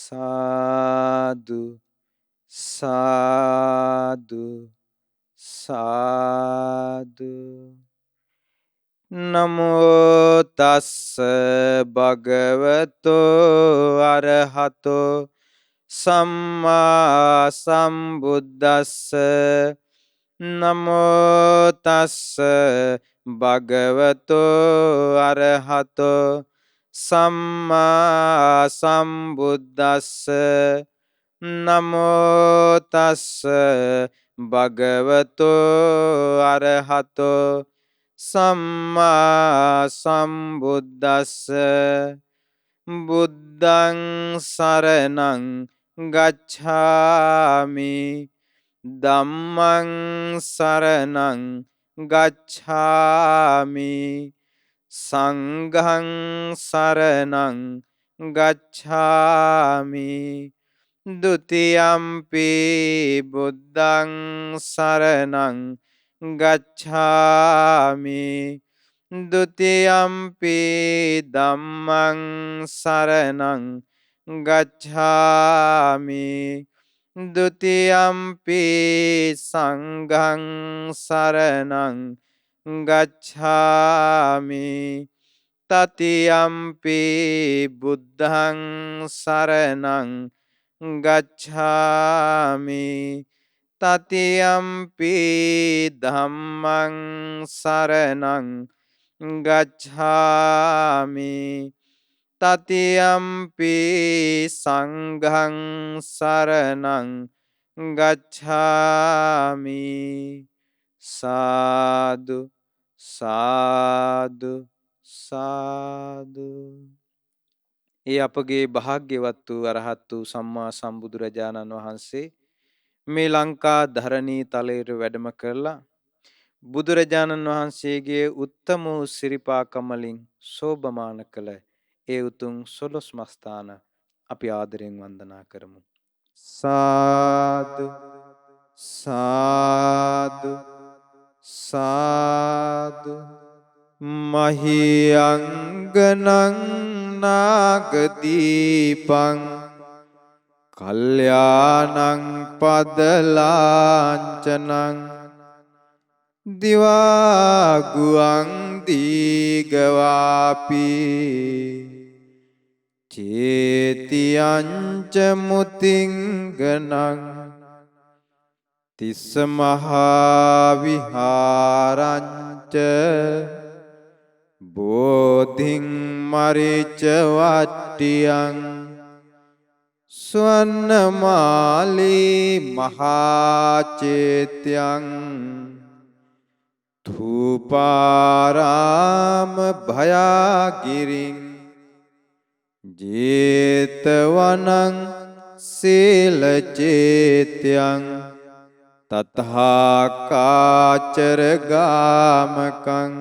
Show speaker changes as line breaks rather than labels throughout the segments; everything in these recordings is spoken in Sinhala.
සාදු සාදු සාදු නමෝ තස්ස භගවතෝ අරහතෝ සම්මා සම්බුද්දස්ස නමෝ තස්ස භගවතෝ අරහතෝ සම්මා සම්බුද්දස්ස නමෝ තස්ස භගවතෝ අරහතෝ සම්මා සම්බුද්දස්ස බුද්ධං සරණං ගච්ඡාමි ධම්මං සරණං ගච්ඡාමි සංඝං සරණං ගච්ඡාමි ဒုတိယံ පි බුද්ධං සරණං ගච්ඡාමි ဒုတိယံ පි ධම්මං සරණං ගච්ඡාමි ဒုတိယံ පි සංඝං සරණං ගච්ඡාමි තතියම්පි බුද්ධං සරණං ගච්ඡාමි තතියම්පි ධම්මං සරණං ගච්ඡාමි තතියම්පි සංඝං සරණං ගච්ඡාමි සාදු සාදු සාදු ඒ අපගේ භාග්‍යවත් වූ අරහත් වූ සම්මා සම්බුදුරජාණන් වහන්සේ මේ ලංකා ධරණී තලයට වැඩම කරලා බුදුරජාණන් වහන්සේගේ උත්තම වූ සිරිපා කමලින් සෝභමාන කළ ඒ උතුම් 12 මස්ථාන අපි ආදරයෙන් වන්දනා කරමු සාදු සාදු සාදු මහියංගනං නාගදීපං කල්යාණං පදලාංචනං දිවාගුවං දීගවාපි චේතියංච මුතිංගනං තිස්ස මහා විහාරංච බෝධින් මරිච වට්ටියං ස්වන්නමාලී මහාචේත්‍යං ධූපාරාම භයාගිරින් ජේතවනං සීලචේත්‍යං තතහාකාචර ගාමකං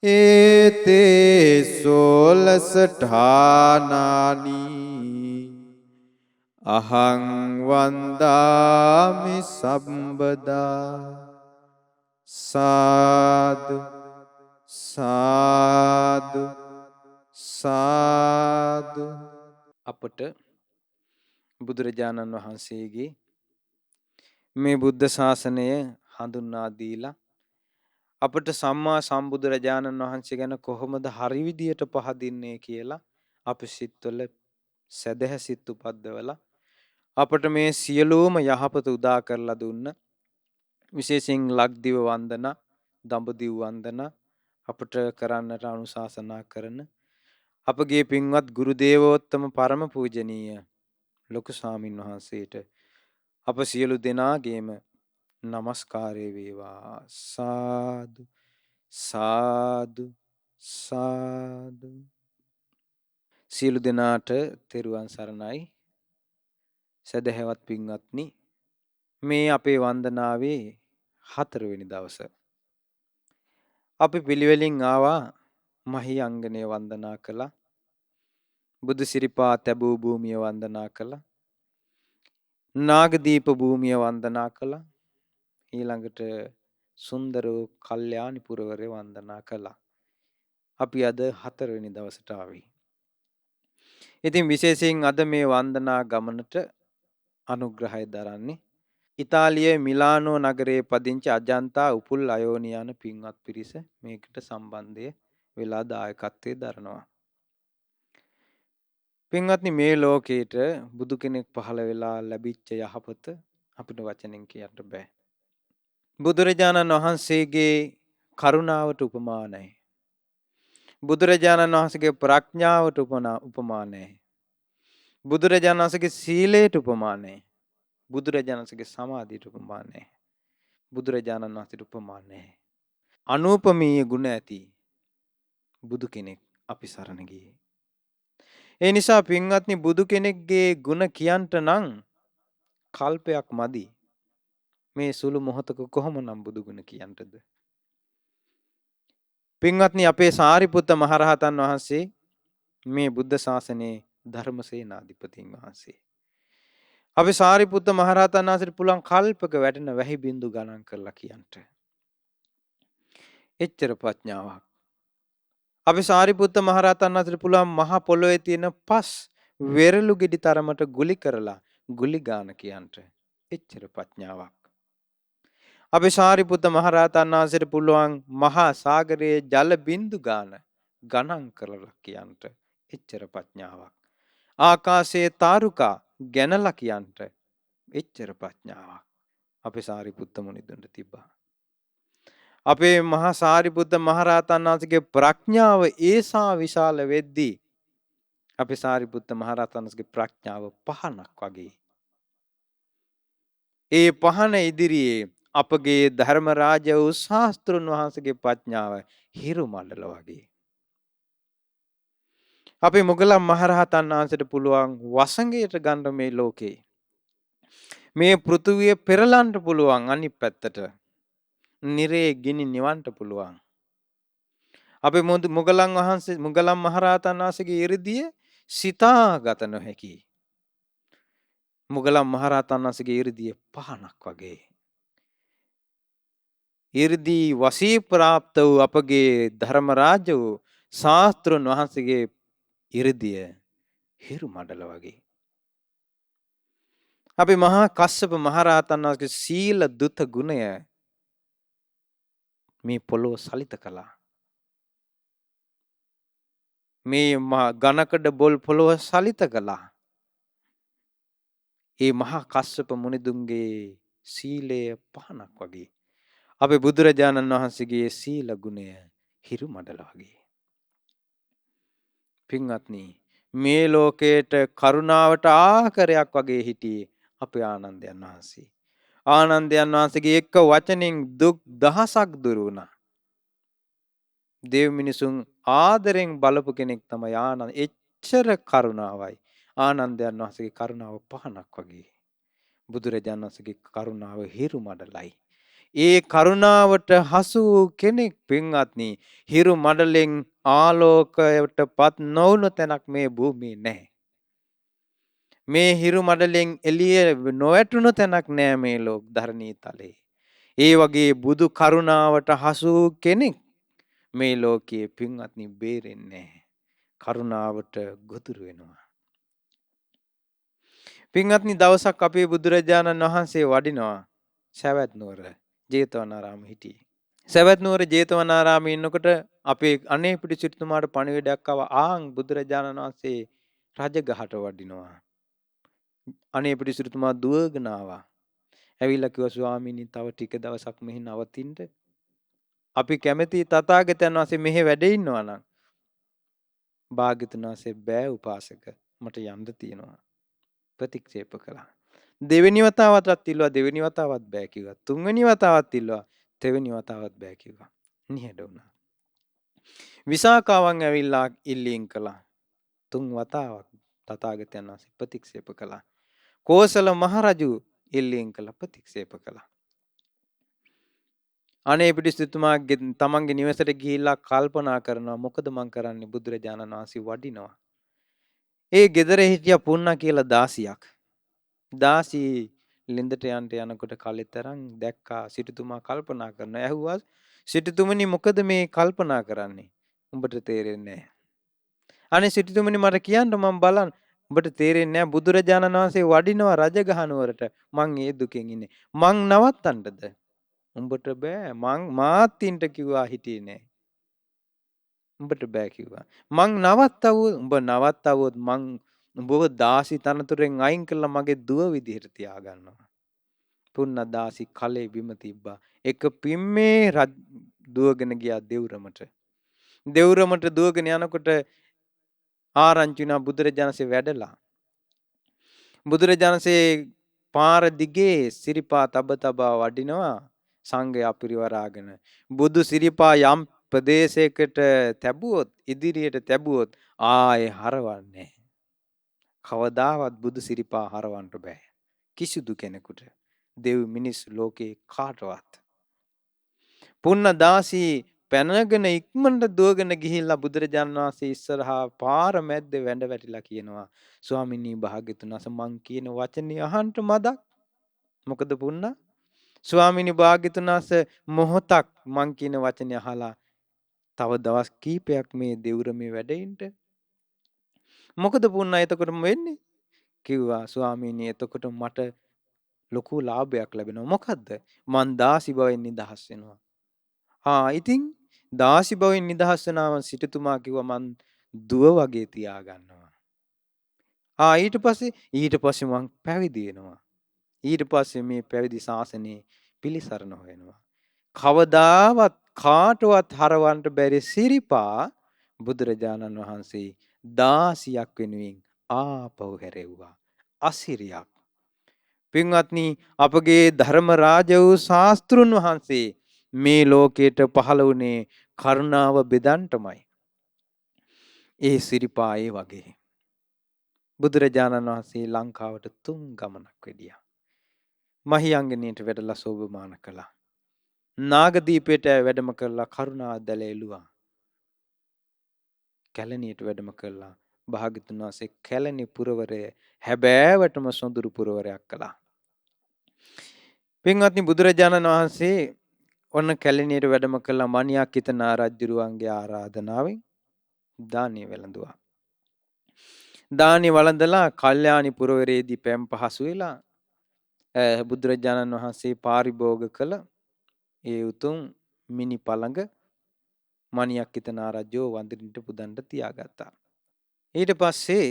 ඒතේ සෝලසඨානානි අහං වන්දාමි සම්බදා සාදු සාදු සාදු අපට බුදුරජාණන් වහන්සේගේ මේ බුද්ධ ශාසනය හඳුන්වා දීලා අපට සම්මා සම්බුදුරජාණන් වහන්සේ ගැන කොහොමද හරි විදියට පහදින්නේ කියලා අපි සිත්වල සදහැ සිත් උපද්දවලා අපට මේ සියලුම යහපත උදා කරලා දුන්න විශේෂයෙන් ලක්දිව වන්දනා දඹදිව් වන්දනා අපට කරන්නට අනුශාසනා කරන අපගේ පින්වත් ගුරු දේවෝත්තම පරම පූජනීය ලොකු ස්වාමින් වහන්සේට අප සියලු දෙනාගේම නමස්කාරය වේවා සාදු සාදු සාදු සියලු දෙනාට තෙරුවන් සරණයි සදහැවත් පින්වත්නි මේ අපේ වන්දනාවේ 4 වෙනි දවස අපි පිළිවෙලින් ආවා මහියංගනය වන්දනා කළා බුදු සිරිපා තැබූ භූමිය වන්දනා කළා නාගදීප භූමිය වන්දනා කළා ඊළඟට සුන්දරෝ කල්යාණි පුරවරය වන්දනා කළා අපි අද 4 වෙනි දවසට ආවේ ඉතින් විශේෂයෙන් අද මේ වන්දනා ගමනට අනුග්‍රහය දරන්නේ ඉතාලියේ මිලානෝ නගරයේ පදිංචි අජන්තා උපුල් අයෝනි යන පින්වත් පිරිස මේකට සම්බන්ධය වෙලා දායකත්වයේ දරනවා. පින්වත්නි මේ ලෝකේට බුදු කෙනෙක් පහළ වෙලා ලැබිච්ච යහපත අපිට වචනෙන් කියන්න බෑ. බුදුරජාණන් වහන්සේගේ කරුණාවට උපමා නැහැ. බුදුරජාණන් වහන්සේගේ ප්‍රඥාවට උපමා නැහැ. බුදුරජාණන් වහන්සේගේ සීලයට උපමා නැහැ. බුදුරජාණන් වහන්සේගේ සමාධියට උපමා නැහැ. බුදුරජාණන් වහන්සේට උපමා නැහැ. අනූපමීය ගුණ ඇති බුදු කෙනෙක් අපි සරණ ගියේ. ඒ නිසා පින්වත්නි බුදු කෙනෙක්ගේ ගුණ කියන්ට නම් කල්පයක් මදි. මේ සුළු මොහොතක කොහොමනම් බුදු ගුණ කියන්ටද? පින්වත්නි අපේ සාරිපුත්ත මහරහතන් වහන්සේ මේ බුද්ධ ශාසනයේ ධර්මසේනාධිපතින් වහන්සේ. අපි සාරිපුත්ත මහරහතන් වහන්සේට පුළුවන් කල්පක වැටෙන වැහි බින්දු ගණන් කරලා කියන්ට. එච්චර ප්‍රඥාවක්. අපි සාරිපුත්ත මහරහතන් වහන්සේට පුළුවන් මහ පොළොවේ තියෙන පස් වෙරළු ගෙඩි තරමට ගුලි කරලා ගුලි ගාන කියන්ට. එච්චර ප්‍රඥාවක්. අපි සාරිපුත්ත මහරහතන් වහන්සේට පුළුවන් මහා සාගරයේ ජල බින්දු ගාන ගණන් කරලා කියන්ට. එච්චර ප්‍රඥාවක්. ආකාශයේ තාරුකා ගැනලා කියන්ට. එච්චර ප්‍රඥාවක්. අපේ සාරිපුත්ත මුනිදුන්ට තිබ්බා. අපේ මහා සාරිපුත්ත මහරහතන් වහන්සේගේ ප්‍රඥාව ඒසා විශාල වෙද්දී අපේ සාරිපුත්ත මහරහතන් වහන්සේගේ ප්‍රඥාව පහනක් වගේ. ඒ පහන ඉදිරියේ අපගේ ධර්මරාජ වූ ශාස්ත්‍රුන් වහන්සේගේ ප්‍රඥාව හිරු මණ්ඩල වගේ. අපි මුගලන් මහරහතන් වහන්සේට පුළුවන් වසඟයට ගන්න මේ ලෝකේ. මේ පෘථුවිය පෙරලන්න පුළුවන් අනිත් පැත්තට. නිරේ ගිනි නිවන්න පුළුවන්. අපි මුගලන් මහරහතන් වහන්සේගේ 이르දිය සිතාගත නොහැකි. මුගලන් මහරහතන් වහන්සේගේ 이르දිය පහනක් වගේ. 이르දී වශී ප්‍රාප්ත වූ අපගේ ධර්මරාජ වූ ශාස්ත්‍රුන් වහන්සේගේ 이르දිය හිරු මඩල වගේ. අපි මහා කස්සප මහරහතන් වහන්සේගේ සීල දුත ගුණය මේ පොළොව සලිත කළා. මේ ඝනකඩ බොල් පොළොව සලිත කළා. ඒ මහා කස්සප මුනිදුන්ගේ සීලය පහනක් වගේ. අපේ බුදුරජාණන් වහන්සේගේ සීල ගුණය හිරු මඩල වගේ. පින්වත්නි මේ ලෝකයට කරුණාවට ආකරයක් වගේ හිටියේ අපේ ආනන්දයන් වහන්සේ. ආනන්දයන් වහන්සේගේ එක වචනෙන් දුක් දහසක් දුරු වුණා. දෙව් මිනිසුන් ආදරෙන් බලපු කෙනෙක් තමයි ආනන්ද. එච්චර කරුණාවයි. ආනන්දයන් වහන්සේගේ කරුණාව පහනක් වගේ. බුදුරජාණන් වහන්සේගේ කරුණාව හිරු මඩලයි. ඒ කරුණාවට හසු වූ කෙනෙක් පින්වත්නි හිරු මඩලෙන් ආලෝකයට පත් නොවුණු තැනක් මේ භූමියේ නැහැ. මේ හිරු මඩලෙන් එළිය නොවැටුණු තැනක් නෑ මේ ලෝක ධරණී තලේ. ඒ වගේ බුදු කරුණාවට හසු වූ කෙනෙක් මේ ලෝකයේ පින්වත්නි බේරෙන්නේ නැහැ. කරුණාවට ගොදුරු වෙනවා. පින්වත්නි දවසක් අපේ බුදුරජාණන් වහන්සේ වඩිනවා සවැත් නුවර ජේතවනාරාම හිටියේ. සවැත් නුවර ජේතවනාරාමේ ඉන්නකොට අපේ අනේපිඩි සිටුතුමාට පණිවිඩයක් ආවා බුදුරජාණන් වහන්සේ රජගහට වඩිනවා. අනේපිඩි සිටුතුමා දුවගෙන ආවා. ඇවිල්ලා කිව්වා ස්වාමීනි තව ටික දවසක් මෙහි නවතින්න. අපි කැමති තථාගතයන් වහන්සේ මෙහි වැඩ ඉන්නවා නම්. භාග්‍යතුන් වහන්සේ බෑ උපාසක මට යන්න තියෙනවා. ප්‍රතික්ෂේප කළා. දෙවෙනි වතාවටත් ඉල්ලුවා දෙවෙනි වතාවත් බෑ කිව්වා. තුන්වෙනි වතාවත් ඉල්ලුවා තෙවෙනි වතාවත් බෑ කිව්වා. නිහඬ වුණා. විසාකාවන් ඇවිල්ලා ඉල්ලීම් කළා. තුන් වතාවක් තථාගතයන් වහන්සේ ප්‍රතික්ෂේප කළා. කෝසල මහරජු ඉල්ලීම් කළා ප්‍රතික්ෂේප කළා. අනේ පිටිසිතුමා තමන්ගේ නිවසට ගිහිල්ලා කල්පනා කරනවා මොකද මං කරන්නේ බුදුරජාණන් වහන්සේ වඩිනවා. ඒ ගෙදර හිටිය පුන්නා කියලා දාසියක්. දාසී ලින්දට යනකොට කලිතරන් දැක්කා සිටුතුමා කල්පනා කරනවා. ඇහුවා සිටුතුමනි මොකද මේ කල්පනා කරන්නේ? උඹට තේරෙන්නේ නැහැ. අනේ සිටුතුමනි මට කියන්න මම බලන්න. උඹට තේරෙන්නේ නැහැ බුදුරජාණන් වහන්සේ වඩිනවා රජගහ නුවරට. මං ඒ දුකෙන් ඉන්නේ. මං නවත්තන්නද? උඹට බෑ. මං මාත්තින්ට කිව්වා හිටියේ නෑ. උඹට බෑ කිව්වා. මං නවත්තවුවොත් උඹ නවත්තවුවොත් මං උඹව දාසි තනතුරෙන් අයින් කරලා මගේ දුව විදිහට තියාගන්නවා. පුන්නදාසි කලේ බිම තිබ්බා. එක පිම්මේ දුවගෙන ගියා දෙව්රමට. දෙව්රමට දුවගෙන යනකොට ආරංචි වුණා බුදුරජාණන්සේ වැඩලා. බුදුරජාණන්සේ පාර දිගේ සිරිපා තබ තබා වඩිනවා සංඝයා පිරිවරාගෙන. බුදු සිරිපා යම් ප්‍රදේශයකට තැබුවොත් ඉදිරියට තැබුවොත් ආයේ හරවන්නේ. කවදාවත් බුදු සිරිපා හරවන්න බෑ. කිසිදු කෙනෙකුට. දෙව් මිනිස් ලෝකේ කාටවත්. පුන්නදාසී පැනගෙන ඉක්මනට දුවගෙන ගිහිල්ලා බුදුරජාණන් වහන්සේ ඉස්සරහා පාර මැද්දේ වැඳ වැටිලා කියනවා ස්වාමිනී භාග්‍යතුන් වහන්සේ මං කියන වචනේ අහන්න මදක්. මොකද පුන්නා ස්වාමිනී භාග්‍යතුන් වහන්සේ මොහොතක් මං කියන වචනේ අහලා තව දවස් කීපයක් මේ දෙවුරමේ වැඩෙන්න. මොකද පුන්නා එතකොටම වෙන්නේ? කිව්වා ස්වාමීනි එතකොට මට ලොකු ලාභයක් ලැබෙනවා. මොකද්ද? මං දාසි බවෙන් නිදහස් වෙනවා. ඉතින් දාසි බවෙන් නිදහස් වුණාම සිටුතුමා කිව්වා මං දුව වගේ තියාගන්නවා. ඊට පස්සේ මං පැවිදි වෙනවා. ඊට පස්සේ මේ පැවිදි ශාසනයේ පිළිසරණ හොයනවා. කවදාවත් කාටවත් හරවන්න බැරි සිරිපා බුදුරජාණන් වහන්සේ 16ක් වෙනුවෙන් ආපහු හැරෙව්වා. අසිරියක්. පින්වත්නි අපගේ ධර්ම රාජ වූ ශාස්ත්‍රුන් වහන්සේ මේ ලෝකයට පහළ වුණේ කරුණාව බෙදන්නටමයි. ඒ සිරිපා ඒ වගේ. බුදුරජාණන් වහන්සේ ලංකාවට 3 ගමනක් වැඩියා. මහියංගනීට වැඩලා සෝභමාන කළා. නාගදීපයට වැඩම කරලා කරුණාදැල එළුවා. කැලණියට වැඩම කළා. භාග්‍යතුන් වහන්සේ කැලණි පුරවරය හැබෑවටම සොඳුරු පුරවරයක් කළා. පින්වත්නි බුදුරජාණන් වහන්සේ ඔන්න කැලණියට වැඩම කළා මණියක්කිත නාරජුරුවන්ගේ ආරාධනාවෙන් දානීය වැළඳුවා. දානීය වළඳලා කල්යාණි පුරවරයේදී පැම් පහසු වෙලා බුදුරජාණන් වහන්සේ පාරිභෝග කළ ඒ උතුම් මිනි පළඟ මණියක්කිත නාරජ්‍යෝ වඳින්නට පුදන්න තියාගත්තා. ඊට පස්සේ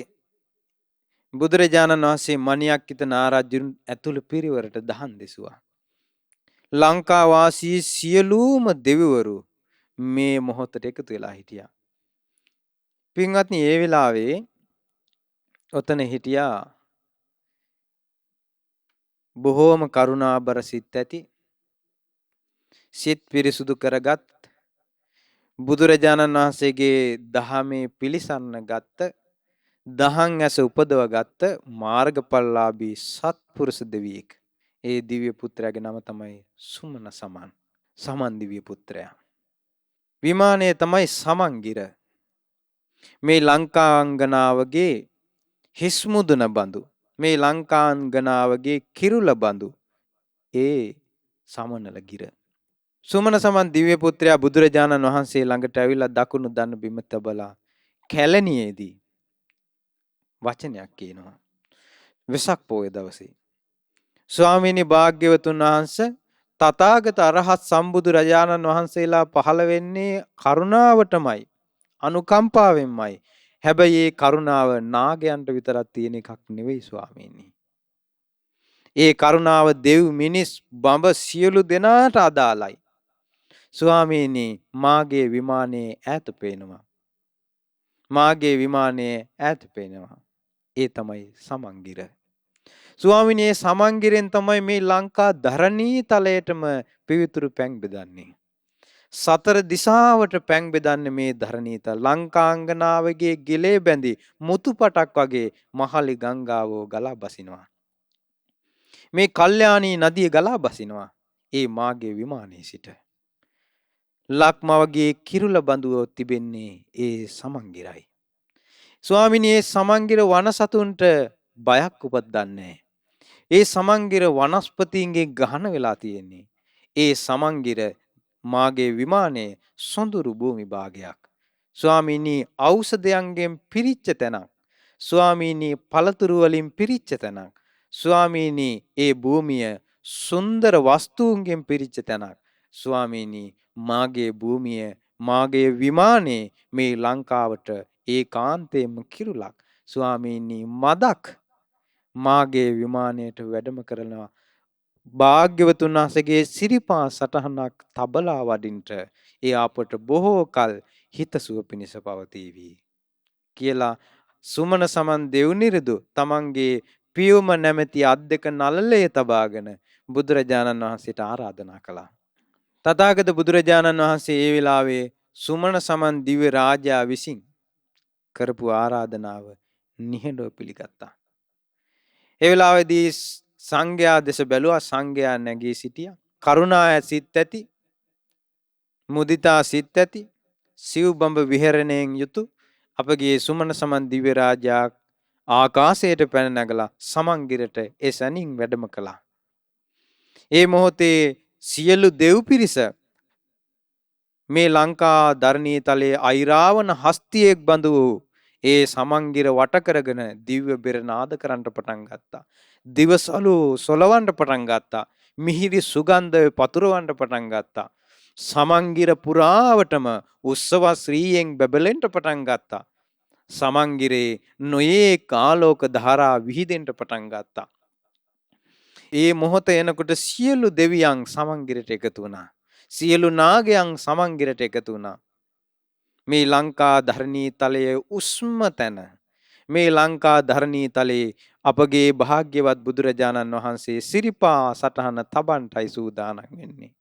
බුදුරජාණන් වහන්සේ මණියක්කිත නාරජුන් ඇතුළු පිරිවරට දහම් දෙසුවා. ලංකා වාසී සියලුම දෙවිවරු මේ මොහොතට එකතු වෙලා හිටියා. පින්වත්නි ඒ වෙලාවේ ඔතන හිටියා බොහෝම කරුණාබර සිත් ඇති සිත් පිරිසුදු කරගත් බුදුරජාණන් වහන්සේගේ දහමේ පිළිසරණ ගත්ත දහම් ඇස උපදව ගත්ත මාර්ගඵලලාභී සත්පුරුෂ දෙවියෙක්. ඒ දිව්‍ය පුත්‍රයාගේ නම තමයි සුමන සමන්. සමන් දිව්‍ය පුත්‍රයා. විමානය තමයි සමන්ගිර. මේ ලංකාංගනාවගේ හිස් මුදුන බඳු මේ ලංකාංගනාවගේ කිරුළ බඳු ඒ සමනල ගිර. සුමන සමන් දිව්‍ය පුත්‍රයා බුදුරජාණන් වහන්සේ ළඟට ඇවිල්ලා දකුණු දන බිම තබලා කැලණියේදී වචනයක් කියනවා. වෙසක් පොය දවසේ ස්වාමීනි භාග්‍යවතුන් වහන්සේ තථාගත අරහත් සම්බුදු රජාණන් වහන්සේලා පහළ වෙන්නේ කරුණාවටමයි අනුකම්පාවෙන්මයි. හැබැයි ඒ කරුණාව නාගයන්ට විතරක් තියෙන එකක් නෙවෙයි ස්වාමීනි. ඒ කරුණාව දෙව් මිනිස් බඹ සියලු දෙනාට අදාළයි. ස්වාමීනි මාගේ විමානයේ ඈත පේනවා. මාගේ විමානයේ ඈත පේනවා. ඒ තමයි සමන්ගිර. ස්වාමීනි මේ සමන්ගිරෙන් තමයි මේ ලංකා ධරණී තලයටම පිවිතුරු පැන් බෙදන්නේ. සතර දිසාවට පැන් බෙදන්නේ මේ ධරණීත ලංකාංගනාවගේ ගෙලේ බැඳි මුතුපටක් වගේ මහලි ගංගාවෝ ගලා බසිනවා. මේ කල්යාණී නදිය ගලා බසිනවා. ඒ මාගේ විමානයේ සිට. ලක්මවගේ කිරුළ බඳුව තිබෙන්නේ ඒ සමන්ගිරයි. ස්වාමිනී මේ සමන්ගිර වනසතුන්ට බයක් උපදින්නේ. ඒ සමන්ගිර වනස්පතීන්ගේ ගහන වෙලා තියෙන්නේ. ඒ සමන්ගිර මාගේ විමානයේ සොඳුරු භූමි භාගයක්. ස්වාමීනි ඖෂධයන්ගෙන් පිරිච්ච තැනක්. ස්වාමීනි පළතුරු වලින් පිරිච්ච තැනක්. ස්වාමීනි ඒ භූමිය සුන්දර වස්තුන්ගෙන් පිරිච්ච තැනක්. ස්වාමීනි මාගේ භූමිය මාගේ විමානේ මේ ලංකාවට ඒකාන්තයෙන්ම කිරුලක්. ස්වාමීනි මදක් මාගේ විමානයට වැඩම කරනවා. භාග්‍යවතුන් වහන්සේගේ සිරිපා සටහනක් තබලා වඩින්ට ඒ අපට බොහෝ කල හිතසුව පිණිස පවතිවි කියලා සුමන සමන් දෙව්නිරිදු තමන්ගේ පියුම නැමැති අත් දෙක නළලේ තබාගෙන බුදුරජාණන් වහන්සේට ආරාධනා කළා. තථාගත බුදුරජාණන් වහන්සේ ඒ වෙලාවේ සුමන සමන් දිව්‍ය රාජයා විසින් කරපු ආරාධනාව නිහඬව පිළිගත්තා. ඒ වෙලාවේදී සංඝයා දෙස බැලුවා. සංඝයා නැගී සිටියා. කරුණා සිත් ඇති, මුදිතා සිත් ඇති, සිව්බඹ විහරණයෙන් යුතු අපගේ සුමන සමන් දිව්‍ය රාජයා ආකාශයට පැන නැගලා සමන්ගිරට එසැනින් වැඩම කළා. ඒ මොහොතේ සියලු දෙව් පිරිස මේ ලංකා ධරණී තලයේ අයිරාවන හස්තියෙක් බඳු වූ ඒ සමන්ගිර වට කරගෙන දිව්‍ය බෙර නාද කරන්නට පටන් ගත්තා. දිවසලු සොලවන්න පටන් ගත්තා. මිහිරි සුගන්ධ පතුරවන්න පටන් ගත්තා. සමන්ගිර පුරාවටම උත්සව ශ්‍රීයෙන් බබලෙන්න පටන් ගත්තා. සමන්ගිරේ නොයේ ආලෝක ධාරා විහිදෙන්න පටන් ගත්තා. ඒ මොහොත එනකොට සියලු දෙවියන් සමන්ගිරට එකතු වුණා. සියලු නාගයන් සමන්ගිරට එකතු වුණා. මේ ලංකා ධරණී තලයේ උස්ම තැන, මේ ලංකා ධරණී තලයේ අපගේ භාග්‍යවත් බුදුරජාණන් වහන්සේ සිරිපා සටහන තබන්ටයි සූදානම් වෙන්නේ.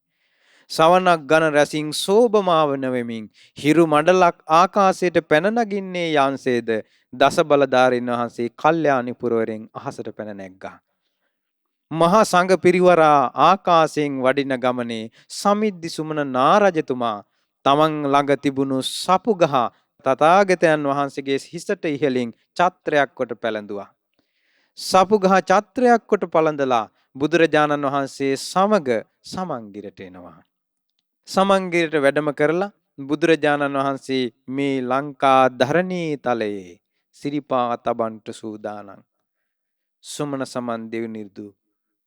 සවනක් ගන රැසින් සෝභමාවන වෙමින් හිරු මඩලක් ආකාශයට පැන නගින්නේ යන්සේද දස බලධාරීන් වහන්සේ කල්යාණි පුරවරෙන් අහසට පැන නැග්ගා. මහා සංඝ පිරිවරා ආකාශයෙන් වඩින ගමනේ සමිද්දි සුමන නාරජතුමා තමන් ළඟ තිබුණු සපුගහ තථාගතයන් වහන්සේගේ හිසට ඉහළින් ඡත්‍රයක් කොට පැලඳුවා. සපුගහ ඡත්‍රයක් කොට පළඳලා බුදුරජාණන් වහන්සේ සමග සමන්ගිරට එනවා. සමන්ගිරට වැඩම කරලා බුදුරජාණන් වහන්සේ මේ ලංකා ධරණී තලයේ සිරිපා තබන්ට සූදානම්. සුමන සමන් දෙව්නිරිදු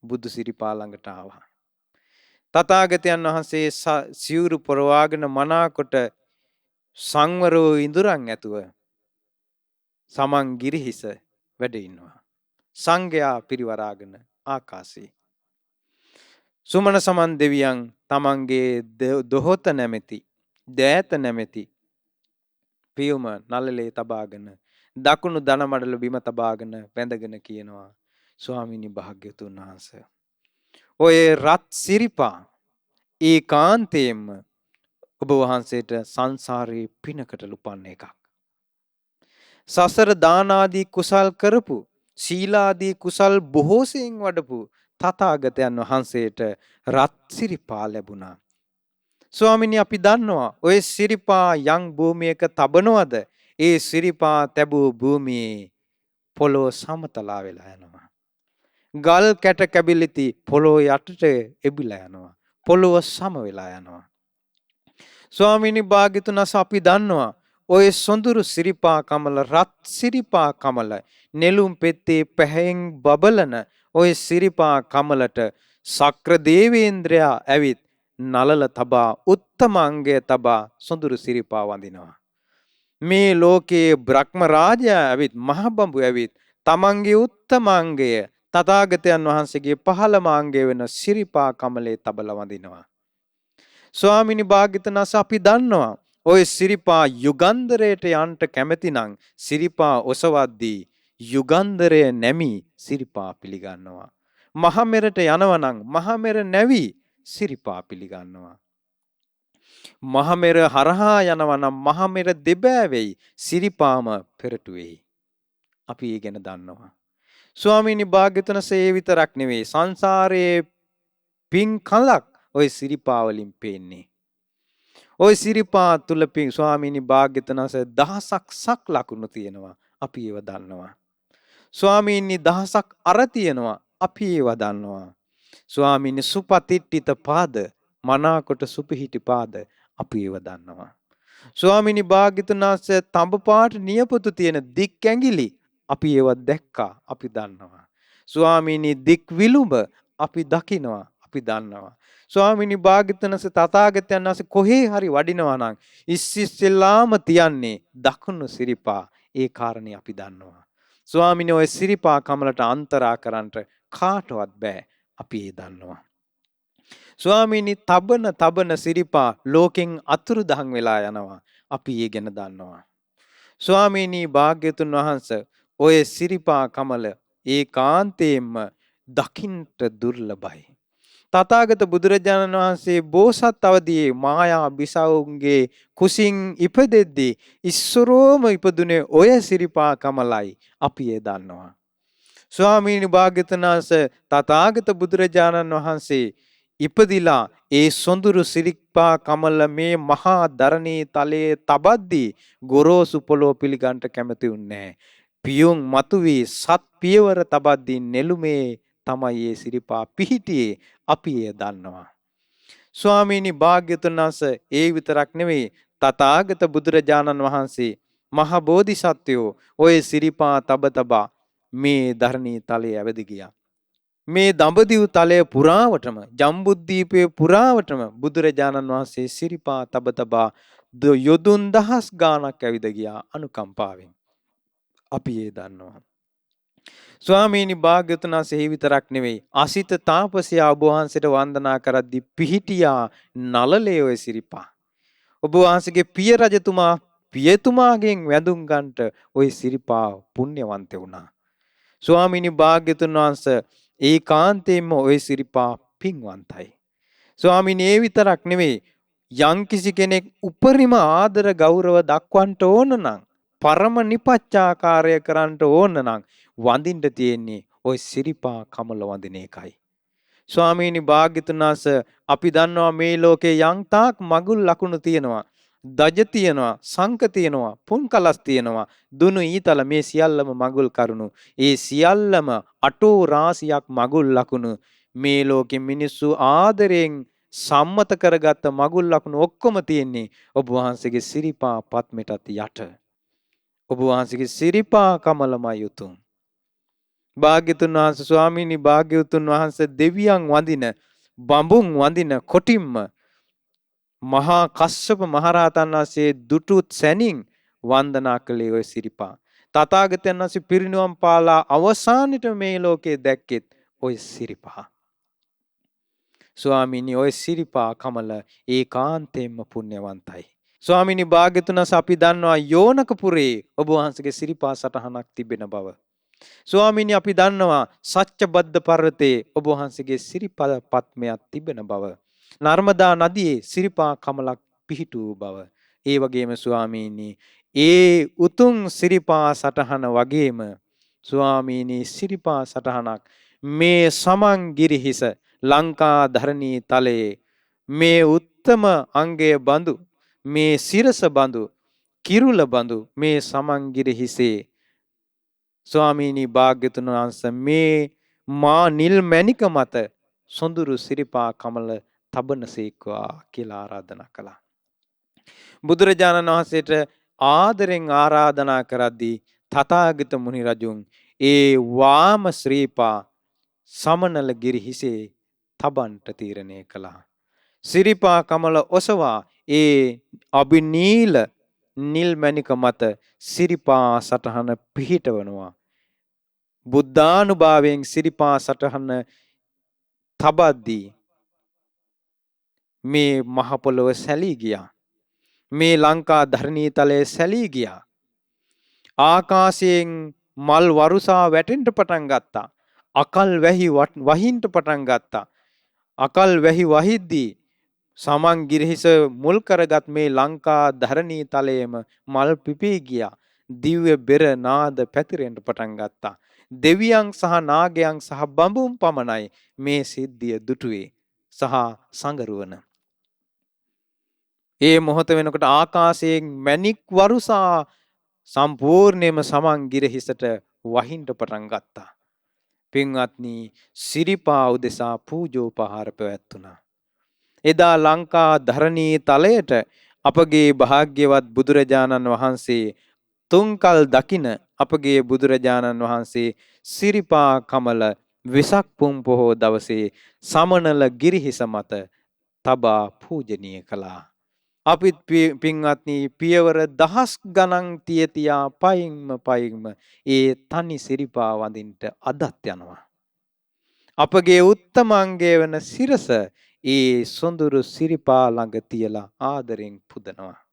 බුදු සිරිපා ළඟට ආවා. තථාගතයන් වහන්සේ සිවුරු පොරවාගෙන මනාකොට සංවරෝ ඉඳුරන් ඇතුව සමන්ගිරි හිස වැඩ ඉන්නවා. සංඝයා පිරිවරාගෙන ආකාශේ. සුමන සමන් දෙවියන් තමන්ගේ දොහොත නැමැති දෑත නැමැති පියුම නළලේ තබාගෙන දකුණු දන මඩල බිම තබාගෙන වැඳගෙන කියනවා, ස්වාමීනි භාග්‍යතුන් වහන්සේ, ඔය රත් සිරිපා ඒකාන්තයෙන්ම ඔබ වහන්සේට සංසාරේ පිනකට ලුපන්න එකක්. සසර දාන ආදී කුසල් කරපු, සීලාදී කුසල් බොහෝසෙන් වඩපු තථාගතයන් වහන්සේට රත් සිරිපා ලැබුණා. ස්වාමීනි අපි දන්නවා ඔය සිරිපා යම් භූමියක තබනවද ඒ සිරිපා තැබූ භූමියේ පොළොව සමතලා වෙලා යනවා. ගල් කැට කැබිලිති පොළොව යටට එබිලා යනවා. පොළොව සම වෙලා යනවා. ස්වාමීනි භාග්‍යතුන් වහන්සේ අපි දන්නවා ඔය සොඳුරු සිරිපා කමල රත් සිරිපා කමල නෙළුම් පෙත්තේ පැහැයෙන් බබලන ඔය සිරිපා කමලට සක්‍ර දේවේන්ද්‍රයා ඇවිත් නලල තබා උත්තම අංගය තබා සොඳුරු සිරිපා වඳිනවා. මේ ලෝකයේ බ්‍රහ්ම රාජයා ඇවිත් මහ බඹු ඇවිත් තමන්ගේ උත්තම අංගය තථාගතයන් වහන්සේගේ පහළම අංගය වෙන සිරිපා කමලේ තබලා වඳිනවා. ස්වාමිනී භාග්‍යවතුන් වහන්සේ අපි දන්නවා ඔය සිරිපා යුගන්ධරයට යන්න කැමති නම් සිරිපා ඔසවද්දී යුගන්ධරය නැමි සිරිපා පිළිගන්නවා. මහමෙරට යනවා නම් මහමෙර නැවි සිරිපා පිළිගන්නවා. මහමෙර හරහා යනවා නම් මහමෙර දෙබෑවෙයි සිරිපාම පෙරටු වෙයි. අපි ඒ ගැන දන්නවා. ස්වාමීනි භාග්‍යවතුන් වහන්සේ ඒ විතරක් නෙවෙයි සංසාරයේ පින් කලක් ඔය සිරිපා වලින් පේන්නේ. ඔය සිරිපා තුල පින් ස්වාමීනි භාග්‍යවතුන් වහන්සේ දහසක් සක් ලකුණු තියෙනවා. අපි ඒව දන්නවා. ස්වාමීනි දහසක් අර තියෙනවා. අපි ඒව දන්නවා. ස්වාමීනි සුපතිට්ඨිත පාද මනාකොට සුපිහිටි පාද අපි ඒව දන්නවා. ස්වාමීනි භාග්‍යවතුන් වහන්සේ තඹ පාට නියපොතු තියෙන දික් ඇඟිලි අපි ඒව දැක්කා. අපි දන්නවා. ස්වාමීනි දික් විලුඹ අපි දකිනවා. අපි දන්නවා. ස්වාමීනි භාග්‍යවතුන්ස තථාගතයන් වහන්සේ කොහේ හරි වඩිනවා නම් ඉස්සෙල්ලාම තියන්නේ දකුණු සිරිපා. ඒ කාරණේ අපි දන්නවා. ස්වාමීනි ඔය සිරිපා කමලට අන්තරා කරන්නට කාටවත් බෑ. අපි ඒ දන්නවා. ස්වාමීනි තබන සිරිපා ලෝකෙන් අතුරුදහන් වෙලා යනවා. අපි ඒ ගැන දන්නවා. ස්වාමීනි භාග්‍යතුන් වහන්සේ ඔය සිරිපා කමල ඒකාන්තයෙන්ම දකින්ට දුර්ලභයි. තථාගත බුදුරජාණන් වහන්සේ බෝසත් අවදියේ මායා බිසවුන්ගේ කුසින් ඉපදෙද්දී ඉස්සරෝම ඉපදුනේ ඔය සිරිපා කමලයි. අපි ඒ දන්නවා. ස්වාමීනි භාග්‍යවතුන් වහන්සේ තථාගත බුදුරජාණන් වහන්සේ ඉපදිලා ඒ සොඳුරු සිරිපා කමල මේ මහා ධරණී තලයේ තබද්දී ගොරෝසු පොළොව පිළිගන්ට කැමති උන්නේ පියුම් මතුවී සත් පියවර තබද්දී නෙළුමේ තමයි ඒ සිරිපා පිහිටියේ. අපි එය දන්නවා. ස්වාමීනි භාග්‍යවතුන් වහන්සේ ඒ විතරක් නෙවෙයි තථාගත බුදුරජාණන් වහන්සේ මහ බෝධිසත්වයෝ ඔය සිරිපා තබා මේ ධරණී තලයේ ඇවිද ගියා. මේ දඹදිව් තලය පුරාවටම ජම්බුද්දීපයේ පුරාවටම බුදුරජාණන් වහන්සේ සිරිපා තබා යොදුන් දහස් ගාණක් ඇවිද ගියා අනුකම්පාවෙන්. අපි ඒ දන්නවා. ස්වාමීනි භාග්‍යවතුන් වහන්සේ විතරක් නෙවෙයි අසිත තාපසයා ඔබ වහන්සේට වන්දනා කරද්දී පිහිටියා නලලේ ඔය සිරිපා. ඔබ වහන්සේගේ පිය රජතුමා පියතුමාගෙන් වැඳුම් ගන්නට ඔය සිරිපා පුණ්‍යවන්ත වුණා. ස්වාමීනි භාග්‍යවතුන් වහන්සේ ඒකාන්තයෙන්ම ඔය සිරිපා පින්වන්තයි. ස්වාමීනි ඒ විතරක් නෙවෙයි යම්කිසි කෙනෙක් උපරිම ආදර ගෞරව දක්වන්නට ඕන නම් පරම නිපච්චාකාරය කරන්නට ඕන නම් වඳින්න තියෙන්නේ ওই සිරිපා කමල වඳින එකයි. ස්වාමීනි භාග්‍යවතුන් වහන්සේ අපි දන්නවා මේ ලෝකේ යන්තාක් මගුල් ලකුණු තියෙනවා. දජ තියෙනවා, සංක තියෙනවා, පුන්කලස් තියෙනවා, දුනු ඊතල මේ සියල්ලම මගුල් කරුණු. ඒ සියල්ලම අටෝ රාශියක් මගුල් ලකුණු. මේ ලෝකෙ මිනිස්සු ආදරයෙන් සම්මත කරගත්ත මගුල් ලකුණු ඔක්කොම තියෙන්නේ ඔබ වහන්සේගේ සිරිපා පත්මෙටත් යට. ඔබ වහන්සේගේ සිරිපා කමලමයි උතුම්. භාග්‍යතුන් වහන්සේ ස්වාමීනි භාග්‍යවතුන් වහන්සේ දෙවියන් වඳින බඹුන් වඳින කොටින්ම මහා කස්සප මහරහතන් වහන්සේ දුටුත් සැනින් වන්දනා කළේ ඔය සිරිපා. තථාගතයන් වහන්සේ පිරිනිවන් පාලා අවසානෙට මේ ලෝකේ දැක්කෙත් ඔය සිරිපා. ස්වාමීනි ඔය සිරිපා කමල ඒකාන්තයෙන්ම පුණ්‍යවන්තයි. ස්වාමීනි භාග්‍යවතුන් වහන්සේ අපි දන්නවා යෝනකපුරේ ඔබ වහන්සේගේ සිරිපා සටහනක් තිබෙන බව. ස්වාමීනි අපි දන්නවා සච්චබද්ද පර්වතයේ ඔබ වහන්සේගේ සිරිපා පත්මයක් තිබෙන බව. නර්මදා නදියේ සිරිපා කමලක් පිහිටු බව. ඒ වගේම ස්වාමීනි ඒ උතුම් සිරිපා සටහන වගේම ස්වාමීනි සිරිපා සටහනක් මේ සමන්ගිරි හිස ලංකා ධරණී තලයේ මේ උත්තම අංගය බඳු මේ සිරස බඳු කිරුල බඳු මේ සමන්ගිරි හිසේ ස්වාමීනි භාග්‍යතුන් වහන්සේ මේ මා නිල් මණික මත සොඳුරු සිරිපා කමල තබනසේක්වා කියලා ආරාධනා කළා. බුදුරජාණන් වහන්සේට ආදරෙන් ආරාධනා කරද්දී තථාගත මුනි රජුන් ඒ වාම ශ්‍රීපා සමනල ගිරි හිසේ තබන්ට තීරණය කළා. සිරිපා කමල ඔසවා ඒ අබිනීල නිල් මණික මත සිරිපා සටහන පිහිටවනවා. බුද්ධානුභාවයෙන් සිරිපා සටහන තබද්දී මේ මහ පොළොව සැලී ගියා. මේ ලංකා ධරණී තලයේ සැලී ගියා. ආකාශයෙන් මල් වරුසා වැටෙන්න පටන් ගත්තා. අකල් වැහි වහින්න පටන් ගත්තා. අකල් වැහි වහිද්දී සමන් ගිරිහිස මුල් කරගත් මේ ලංකා ධරණී තලයේම මල් පිපී ගියා. දිව්‍ය බෙර නාද පැතිරෙන්න පටන් ගත්තා. දෙවියන් සහ නාගයන් සහ බඹුන් පමණයි මේ සිද්ධිය දුටුවේ සහ සංගරුවන. ඒ මොහොත වෙනකොට ආකාශයෙන් මණික් වරුසා සම්පූර්ණයෙන්ම සමන් ගිරිහිසට වහින්න පටන් ගත්තා. පින්වත්නි සිරිපා උදෙසා පූජෝපහාර පැවැත්තුණා. එදා ලංකා ධරණී තලයට අපගේ භාග්‍යවත් බුදුරජාණන් වහන්සේ තුන්කල් දකින අපගේ බුදුරජාණන් වහන්සේ සිරිපා කමල විසක් පුන් පොහෝ දවසේ සමනල ගිරිහිස මත තබා පූජනීය කළා. අපිත් පින්වත්නි පියවර දහස් ගණන් තියතියා පයින්ම ඒ තනි සිරිපා වඳින්ට අදත් යනවා. අපගේ උත්තමාංගය වන සිරස ඒ සොඳුරු සිරිපා ළඟ තියලා ආදරෙන් පුදනවා.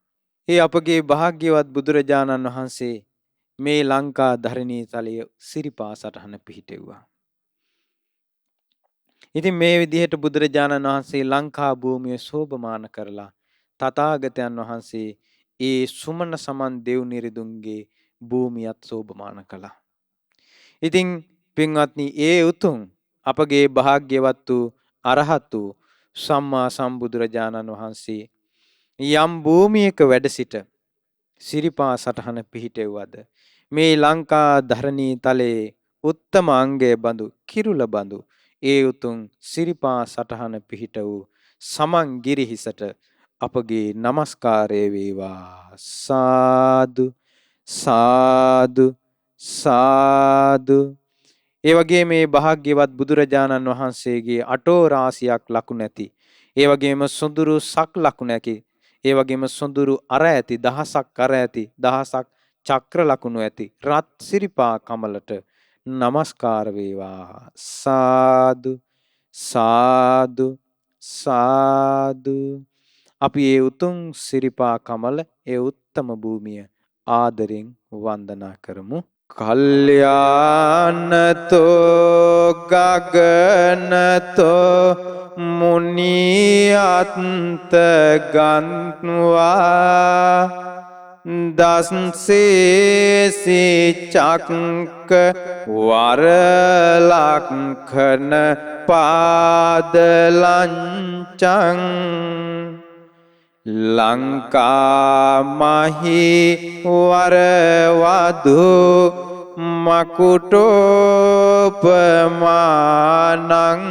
ඒ අපගේ භාග්‍යවත් බුදුරජාණන් වහන්සේ මේ ලංකා ධරණී තලයේ සිරිපා සටහන පිහිටෙව්වා. ඉතින් මේ විදිහට බුදුරජාණන් වහන්සේ ලංකා භූමිය සෝභමාන කරලා තථාගතයන් වහන්සේ ඒ සුමන සමන් දෙව් නිරිඳුන්ගේ භූමියත් සෝභමාන කළා. ඉතින් පින්වත්නි ඒ උතුම් අපගේ භාග්‍යවත් වූ අරහත් වූ සම්මා සම්බුදුරජාණන් වහන්සේ යම් භූමියක වැඩ සිට සිරිපා සටහන පිහිටෙව්වද මේ ලංකා ධරණී තලයේ උත්තම අංගය බඳු කිරුල බඳු ඒ උතුම් සිරිපා සටහන පිහිට වූ සමන් ගිරිහිසට අපගේ নমස්කාරය වේවා. සාදු සාදු සාදු. ඒ වගේ මේ භාග්‍යවත් බුදුරජාණන් වහන්සේගේ අටෝ රාශියක් ලකුණු ඇති. ඒ වගේම සොඳුරු සක් ලකුණු ඇති. ඒ වගේම සොඳුරු අර ඇති දහසක් අර ඇති දහසක් චක්‍ර ලකුණු ඇති රත් සිරිපා කමලට নমස්කාර වේවා. සාදු සාදු සාදු. අපි ඒ උතුම් සිරිපා කමල ඒ උත්තම භූමිය ආදරෙන් වන්දනා කරමු. කල්යාණතෝ ගගනතෝ මුනියත්ත ගන්වා දස්සේසි චක්ක වරලක්ඛන පාදලංචං ලංකා මහි වරවදු මකුටෝපමානං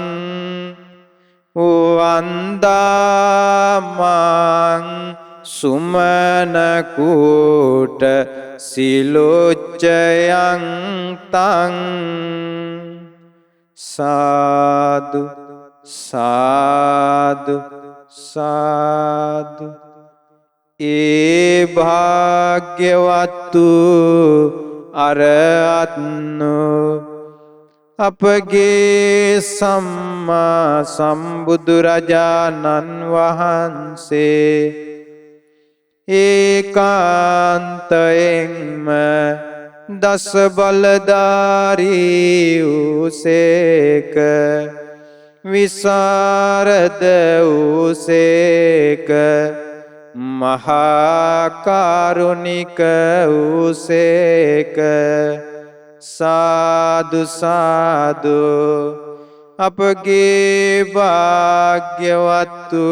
වන්දාමං සුමනකුට සිලොච්චයං තං. සාදු සාදු සාදු. ඒ භාග්‍යවත්තු අරහත්නෝ අපගේ සම්මා සම්බුදුරජාණන් වහන්සේ ඒකාන්තයෙන්ම දස බලධාරී වූසේක විසරද වූසේක මහා කරුණික වූසේක. සාදු සාදු. අපගේ භාග්‍යවත්තු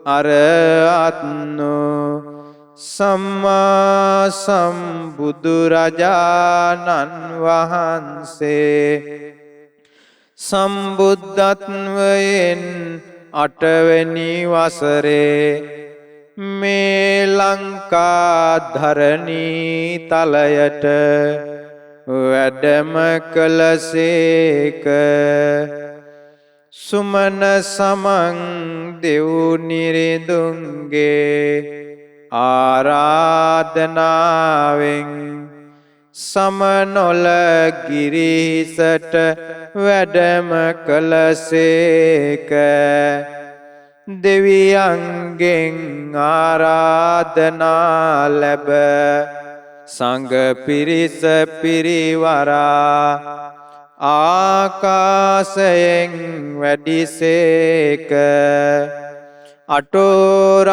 අරහත්නෝ සම්මා සම්බුදුරජාණන් වහන්සේ සම්බුද්ධත්වයෙන් 8 වෙනි වසරේ මේ ලංකා ධරණී තලයට වැඩම කළසේක. සුමන සමන් දෙව් නිරිඳුන්ගේ ආරාධනාවෙන් සමනොල ගිරිහිසට වැඩම කළසේක. දෙවියන්ගෙන් ආරාධනා ලැබ සංඝ පිරිස පිරිවරා ආකාශයෙන් වැඩිසේක. අටෝරාසියක්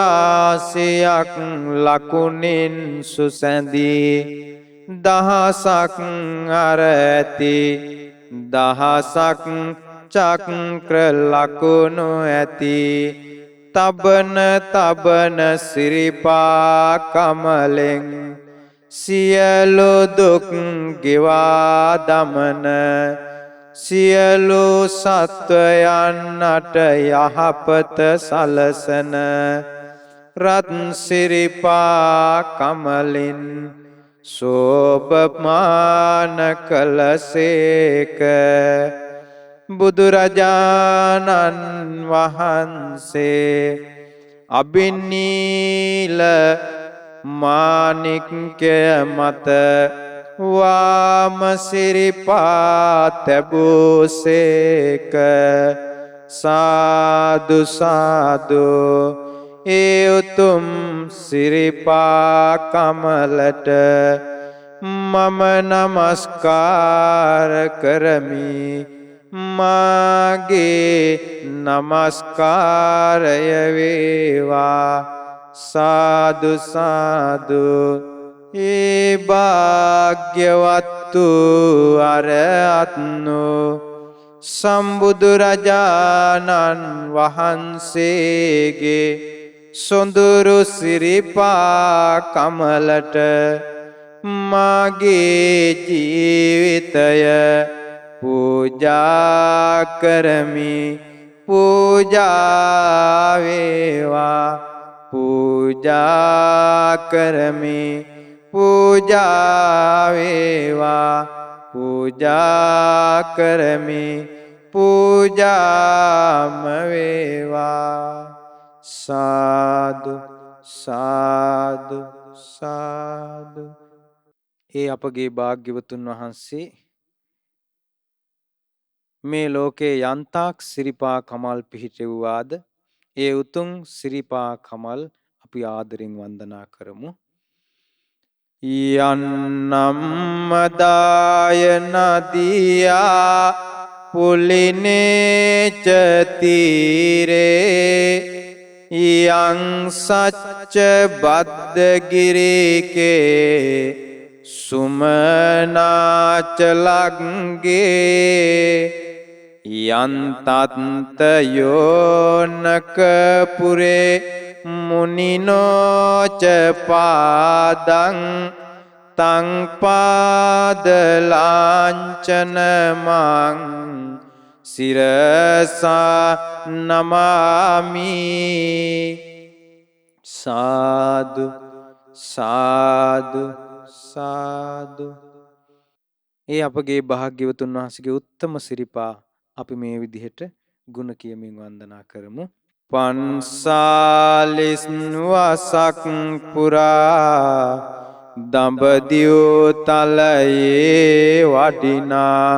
ලකුණින් සුසැඳී දහසක් අර ඇති දහසක් චක්‍ර ලකුණු ඇති තබන සිරිපා කමලෙන් සියලු දුක් ගෙවා දමන සියලු සත්වයන්ට යහපත සලසන රත් සිරිපා කමලින් සෝපමාන කලසේක බුදුරජාණන් වහන්සේ අබිනීල මාණික්කය මත වාම සිරිපා තැබූසේක. සාදු සාදු ඒ උතුම් සිරිපා කමලට මම නමස්කාර කරමි. මාගේ නමස්කාරය වේවා. සාදු සාදු ඒ භාග්‍යවත් වූ අරහත්නු සම්බුදුරජාණන් වහන්සේගේ සොඳුරු සිරිපා කමලට මාගේ ජීවිතය පූජා කරමි. පූජා වේවා. පූජා කරමි. පූජා වේවා. පූජා කරමි. පූජාම වේවා. සාදු සාදු සාදු. ඒ අපගේ භාග්‍යවතුන් වහන්සේ මේ ලෝකේ යන්තාක් සිරිපා කමල් පිහිටෙව්වාද ඒ උතුම් සිරිපා කමල් අපි ආදරෙන් වන්දනා කරමු. යන්නම් මදාය නදියා පුලිනේච තීරේ යං සච්ච බද්දගිරිකේ සුමනාච ලග්ගේ යන්තත්ත යෝනක පුරේ මුනිනෝච පාදං තං පාදලාංචන මං සිරසා නමාමි. සාදු සාදු සාදු. ඒ අපගේ භාග්‍යවතුන් වහන්සේගේ උත්තම සිරිපා අපි මේ විදිහට ගුණ කියමින් වන්දනා කරමු. පන්සාලිස් වසක් පුරා දඹදිව් තලයේ වඩිනා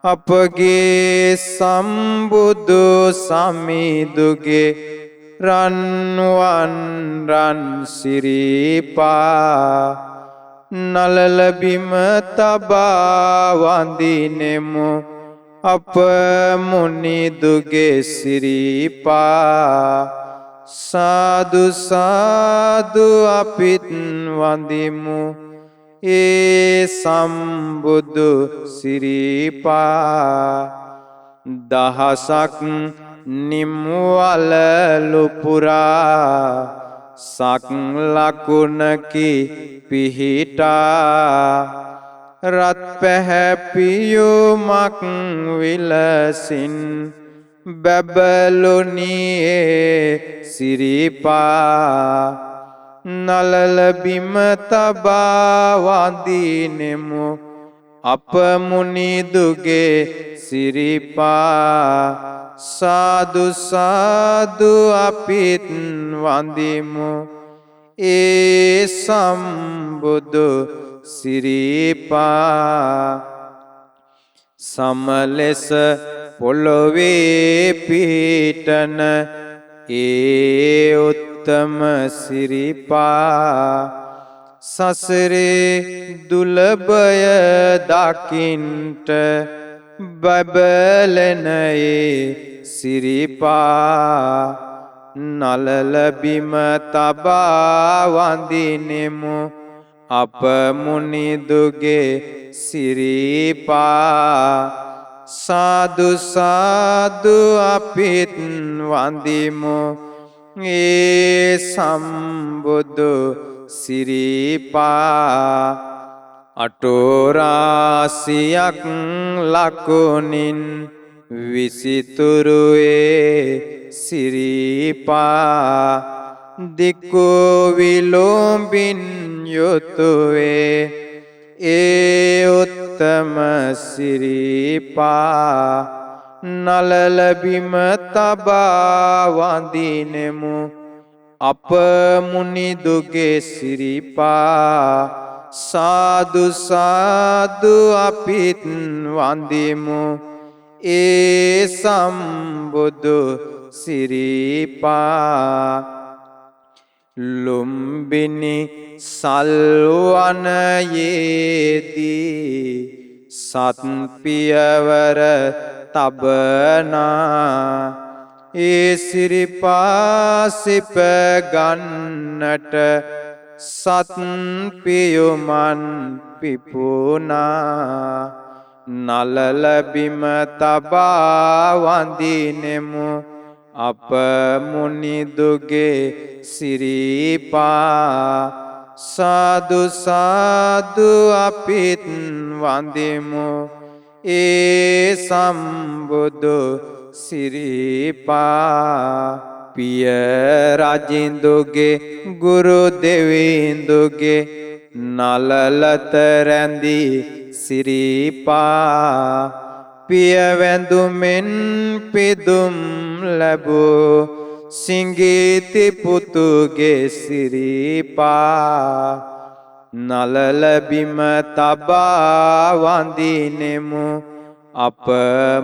අපගේ සම්බුදු සමිඳුගේ රන්වන් රන් සිරිපා නලල බිම තබා වඳිනෙමු අප මුනිදුගේ සිරිපා. සාදු සාදු අපිත් වඳිමු ඒ සම්බුදු සිරිපා. දහසක් නිම්වලලු පුරා සක් ලකුණකි පිහිටා රත් පැහැපියුමක් විලසින් බැබළුනියේ සිරිපා නලල බිම තබා වඳිනෙමු අප මුනිදුගේ සිරිපා. සාදු සාදු අපිත් වඳිමු ඒ සම්බුදු සිරිපා. සමලෙස පොළොවේ පිහිටන ඒ උත්තම සිරිපා සසරේ දුලබය දකින්ට බබලන ඒ සිරිපා නලල බිම තබා වඳිනෙමු අප මුනිදුගේ සිරිපා. සාදු සාදු අපිත් වඳිමු ඒ සම්බුදු සිරිපා. අටෝරාසියක් ලකුණින් විසිතුරුවේ සිරිපා දික්කෝ විලෝඹින් යුතුවේ ඒ උත්තම සිරිපා නලල බිම තබා වඳිනෙමු අප මුනිදුගේ සිරිපා සාදු සාදු අපිත් වඳිමු ඒ සම්බුදු සිරිපා ලුම්බිනි සල්වනයේදී සත්පියවර තබනා ඒ සිරිපා සිප ගන්නට සත්පියුමන් පිපුනා නලල බිම තබා වඳිනෙමු අප මුනිදුගේ සිරිපා සාදු සාදු අපිත් වඳිමු ඒ සම්බුදු සිරිපා පිය රජින්දුගේ ගුරු දෙවිඳුගේ නලලත රැඳී සිරිපා පිය වැඳුමෙන් පිදුම් ලැබූ සිංගීති පුතුගේ සිරිපා නලල බිම තබා වඳිනෙමු අප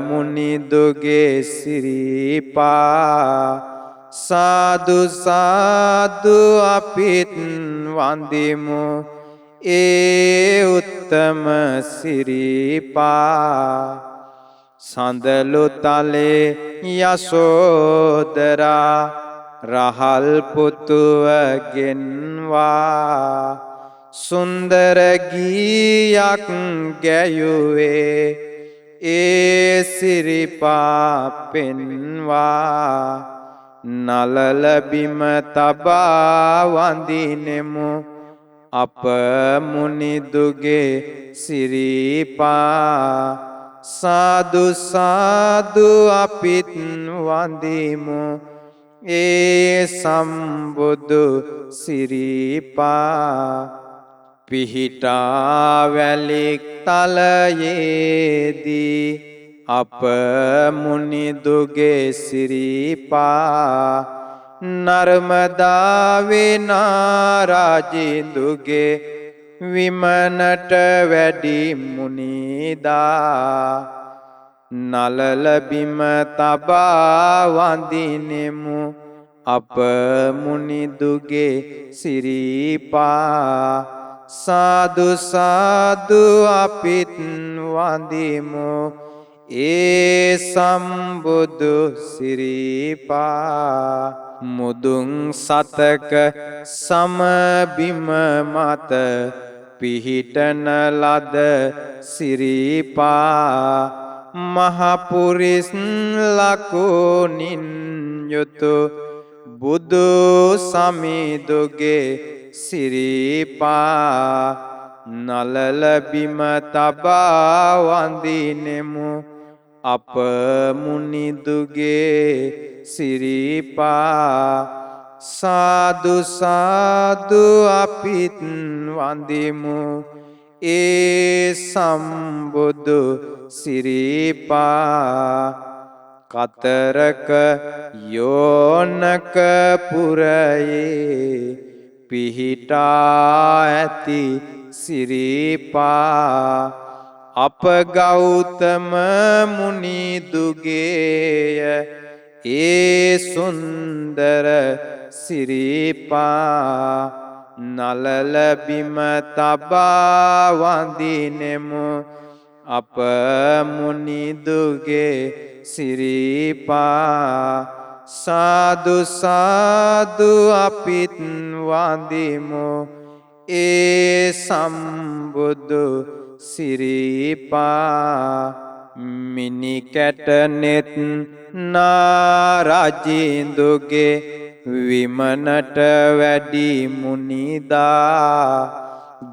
මුනිදුගේ සිරිපා සාදු සාදු අපිත් වඳිමු ඒ උත්තම සිරිපා සඳලු තලේ යසෝදරා රහල් පුතුව ගෙන්වා සුන්දර ගීයක් ගැයුවේ ඒ සිරිපා පෙන්වා නලල බිම තබා වඳිනෙමු අප මුනිදුගේ සිරිපා සාදු සාදු අපිත් වඳිමු ඒ සම්බුදු සිරිපා පිහිටා වැලික් තලයේදී අප මුනිදුගේ සිරිපා නර්මදාවේ නාරජින්දුගේ විමනට වැඩි මුනිදා නලල බිම තබා වඳිනෙමු අප මුනිදුගේ සිරිපා සාදු සාදු අපිත් වඳිමු ඒ සම්බුදු සිරිපා මුදුන් සතක සමබිම මත පිහිටන ලද සිරිපා මහපුරිස් ලකුණින් යුතු බුදු සමිඳුගේ සිරිපා නලල බිම තබා වඳිනෙමු අප මුනිදුගේ සිරිපා සාදු සාදු අපිත් වඳිමු ඒ සම්බුදු සිරිපා කතරක යෝනක පුරයේ පිහිටා ඇති සිරිපා අප ගෞතම මුනිදුගේය ඒ සුන්දර සිරිපා නලල බිම තබා වඳිනෙමු අප මුනිදුගේ සිරිපා සාදු සාදු අපිත් වඳිමු ඒ සම්බුදු සිරිපා මිනිකැට නෙත් නාරජින්දුගේ විමනට වැඩි මුනිදා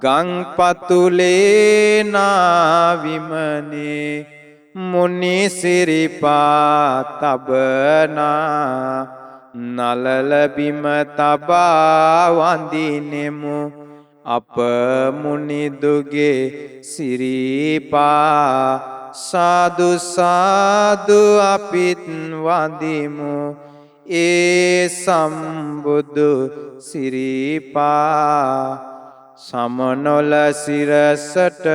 ගංපතුලේ නාවිමනේ මුනි සිරිපා තබනා නලල බිම තබා වඳිනෙමු අප මුනිදුගේ සිරිපා සාදු සාදු අපිත් වඳිමු ඒ සම්බුදු සිරිපා සමනොල සිරසට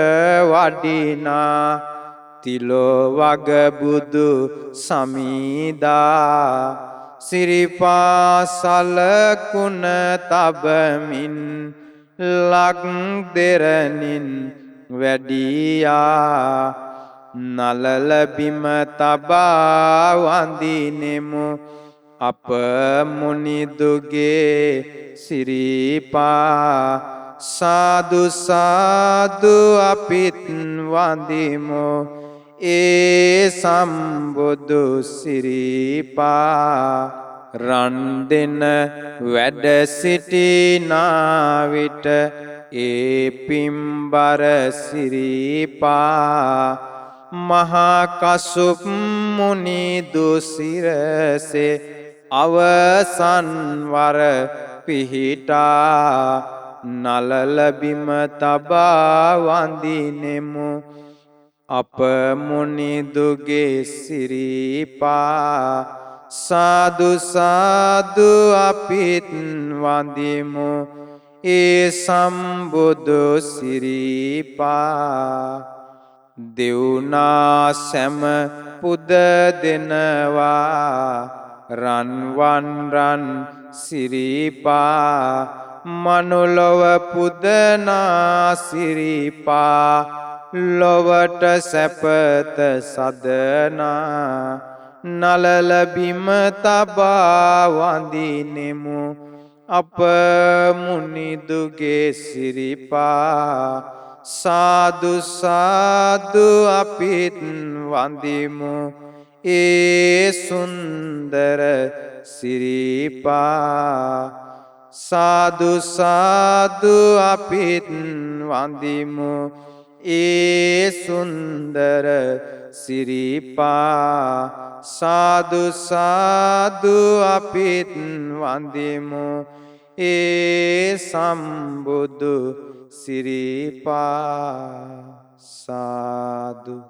වඩිනා තිලෝ වග බුදු සමීදා සිරිපා සලකුණ තබමින් ලක් දෙරණින් වැඩියා නලල බිම තබා වඳිනෙමු අප මුනිදුගේ සිරිපා සාදු සාදු අපිත් වඳිමු ඒ සම්බුදු සිරිපා රන් දෙන වැඩ සිටිනා විට ඒ පිම්බර සිරිපා මහා කසුප් මුනි දුසිරසේ අවසන් වර පිහිටා නලල බිම තබා වඳිනෙමු අප මුනිදුගේ සිරිපා සාදු සාදු අපිත් වඳිමු ඒ සම්බුදු සිරිපා දෙව්නා සැම පුද දෙනවා රන්වන් රන් සිරිපා මනුලොව පුදනා සිරිපා ලොවට සැපත සදනා නලල බිම තබා වඳිනෙමු අප මුනිදුගේ සිරිපා සාදු සාදු අපිත් වඳිමු ඒ සුන්දර සිරිපා සාදු සාදු අපිත් වඳිමු ඒ සුන්දර සිරිපා සාදු සාදු අපිත් වඳිමු ඒ සම්බුදු සිරිපා සාදු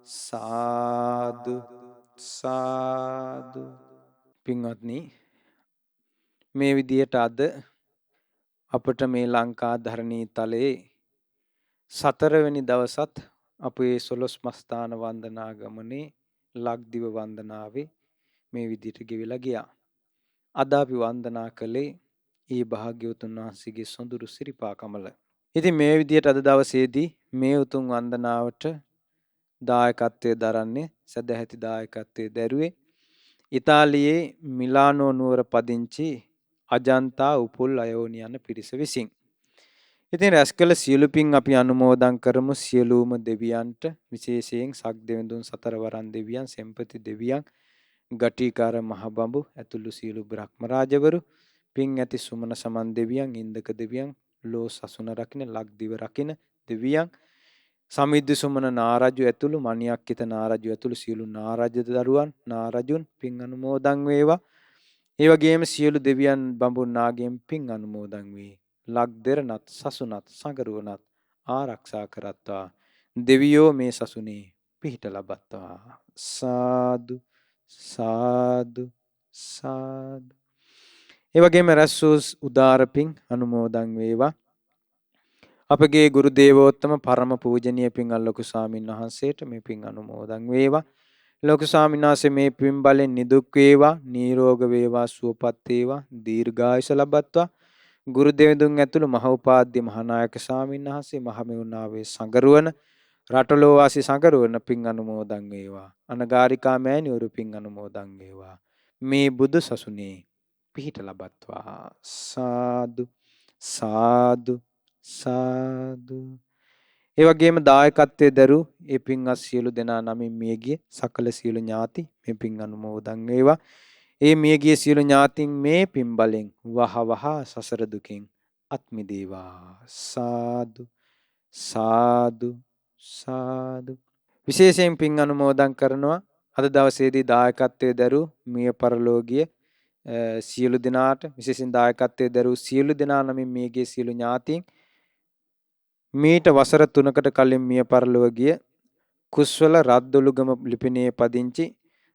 සාදු සාදු පින්වත්නි මේ විදියට අද අපට මේ ලංකා ධරණී තලයේ 4 වෙනි දවසත් අපේ 12 මස්ථාන වන්දනා ගමනේ ලක්දිව වන්දනාවේ මේ විදියට ගෙවිලා ගියා. අද අපි වන්දනා කළේ ඊ භාග්‍යවතුන් වහන්සේගේ සොඳුරු සිරිපා කමල. ඉතින් මේ විදියට අද දවසේදී මේ උතුම් වන්දනාවට දායකත්වයේ දරන්නේ සදැහැති දායකත්වයේ දැරුවේ ඉතාලියේ මිලානෝ නුවර පදිංචි අජන්තා උපුල් අයෝනි යන පිරිස විසින්. ඉතින් රැස් කළ සියලු පින් අපි අනුමෝදන් කරමු සියලුම දෙවියන්ට විශේෂයෙන් සක් දෙවිඳුන් සතරවරන් දෙවියන් සෙම්පති දෙවියන් ගටිකාර මහ බඹු ඇතුළු සියලු බ්‍රහ්ම රාජවරු පින් ඇති සුමන සමන් දෙවියන් ඉන්දක දෙවියන් ලෝ සසුන රකින්න ලක්දිව රකින්න දෙවියන් සමිද්ද සුමන නාරජු ඇතුළු මණියක්කිත නාරජු ඇතුළු සියලු නාරජ දරුවන් නාරජුන් පින් අනුමෝදන් වේවා. ඒ වගේම සියලු දෙවියන් බඹුන් නාගයන් පින් අනුමෝදන් වේ. ලක් දෙරණත් සසුනත් සංගරුවනත් ආරක්ෂා කරත්වා. දෙවියෝ මේ සසුනේ පිහිට ලබත්වා. සාදු සාදු සාදු. ඒ වගේම රැස් වූ උදාර පින් අනුමෝදන් වේවා. අපගේ ගුරු දේවෝත්තම පරම පූජනීය පින්වත් ලොකු ස්වාමීන් වහන්සේට මේ පින් අනුමෝදන් වේවා. ලොකු ස්වාමීන් වහන්සේ මේ පින් බලෙන් නිදුක් වේවා, නිරෝග වේවා, සුවපත් වේවා, දීර්ඝායුෂ ලබත්වා. ගුරු දෙවිඳුන් ඇතුළු මහෝපාද්‍ය මහානායක ස්වාමීන් වහන්සේ මහමෙවුනාවේ සංගරුවන රටලෝ වාසී සංගරුවන පින් අනුමෝදන් වේවා. අනගාരികා මෑණිවරු පින් අනුමෝදන් වේවා. මේ බුදු සසුනේ පිහිට ලබත්වා. සාදු සාදු සාදු. ඒ වගේම දායකත්වයේ දරු ඒ පින්වත් සියලු දෙනා නමින් මියගිය සකල සියලු ඥාති මේ පින් අනුමෝදන් වේවා. ඒ මියගිය සියලු ඥාතින් මේ පින් බලෙන් වහවහ සසර දුකින් අත් මිදේවා. සාදු සාදු සාදු. විශේෂයෙන් පින් අනුමෝදන් කරනවා අද දවසේදී දායකත්වයේ දරු මිය පරලෝකීය සියලු දෙනාට විශේෂයෙන් දායකත්වයේ දරු සියලු දෙනා නමින් මියගිය සියලු ඥාතීන් මීට වසර 3කට කලින් මිය පරලොව ගිය කුස්වල රද්දොළුගම ලිපිණයේ පදිංචි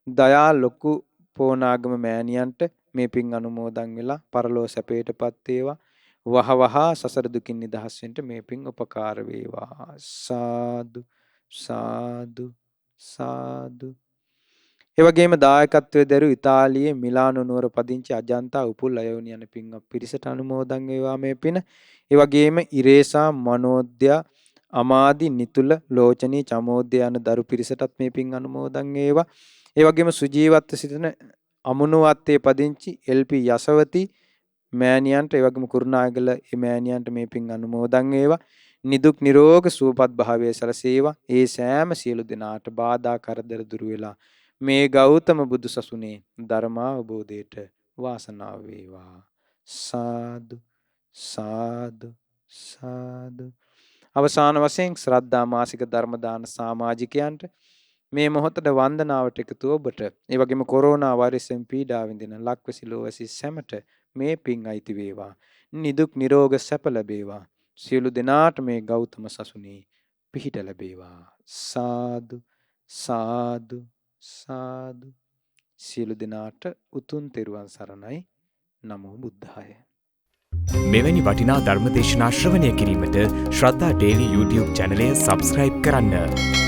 දයා ලොකු පෝනාගම මෑණියන්ට මේ පින් අනුමෝදන් වෙලා පරලෝ සැපයටපත් වේවා. වහවහා සසර දුකින් නිදහස් වෙන්න මේ පින් උපකාර වේවා. සාදු සාදු සාදු. ඒ වගේම දායකත්වයේ දරු ඉතාලියේ මිලානෝ නුවර පදිංචි අජන්තා උපුල් අයෝනි යන පින්වත් පිරිසට අනුමෝදන් වේවා මේ පින. ඒ වගේම ඉරේසා මනෝද්‍යා අමාදි නිතුල ලෝචනී චමෝද්‍ය යන දරු පිරිසටත් මේ පින් අනුමෝදන් වේවා. ඒ වගේම සුජීවත්ව සිටින අමුණුවත්තේ පදිංචි එල්.පී. යසවති මෑණියන්ට ඒ වගේම කුරුණාගල මෑණියන්ට මේ පින් අනුමෝදන් වේවා. නිදුක් නිරෝග සුවපත් භාවයේ සලසේවා. ඒ සෑම සියලු දෙනාට බාධා කරදර දුරු වෙලා මේ ගෞතම බුදු සසුනේ ධර්මාවබෝධයට වාසනාව වේවා. සාදු සාදු සාදු. අවසාන වශයෙන් ශ්‍රද්ධා මාසික ධර්ම දාන සමාජිකයන්ට මේ මොහොතේ වන්දනාවට එකතු ඔබට ඒ වගේම කොරෝනා වෛරසයෙන් පීඩා විඳින ලක්වැසි ලෝවැසි සැමට මේ පින් අයිති වේවා. නිදුක් නිරෝග සැප ලැබේවා. සියලු දෙනාට මේ ගෞතම සසුනේ පිහිට ලැබේවා. සාදු සාදු සාදු. සියලු දෙනාට උතුම් තෙරුවන් සරණයි. නමෝ බුද්ධාය.
මෙවැනි වටිනා ධර්මදේශනා ශ්‍රවණය කිරීමට ශ්‍රද්ධා ඩේලි YouTube චැනලය සබස්ක්‍රයිබ් කරන්න.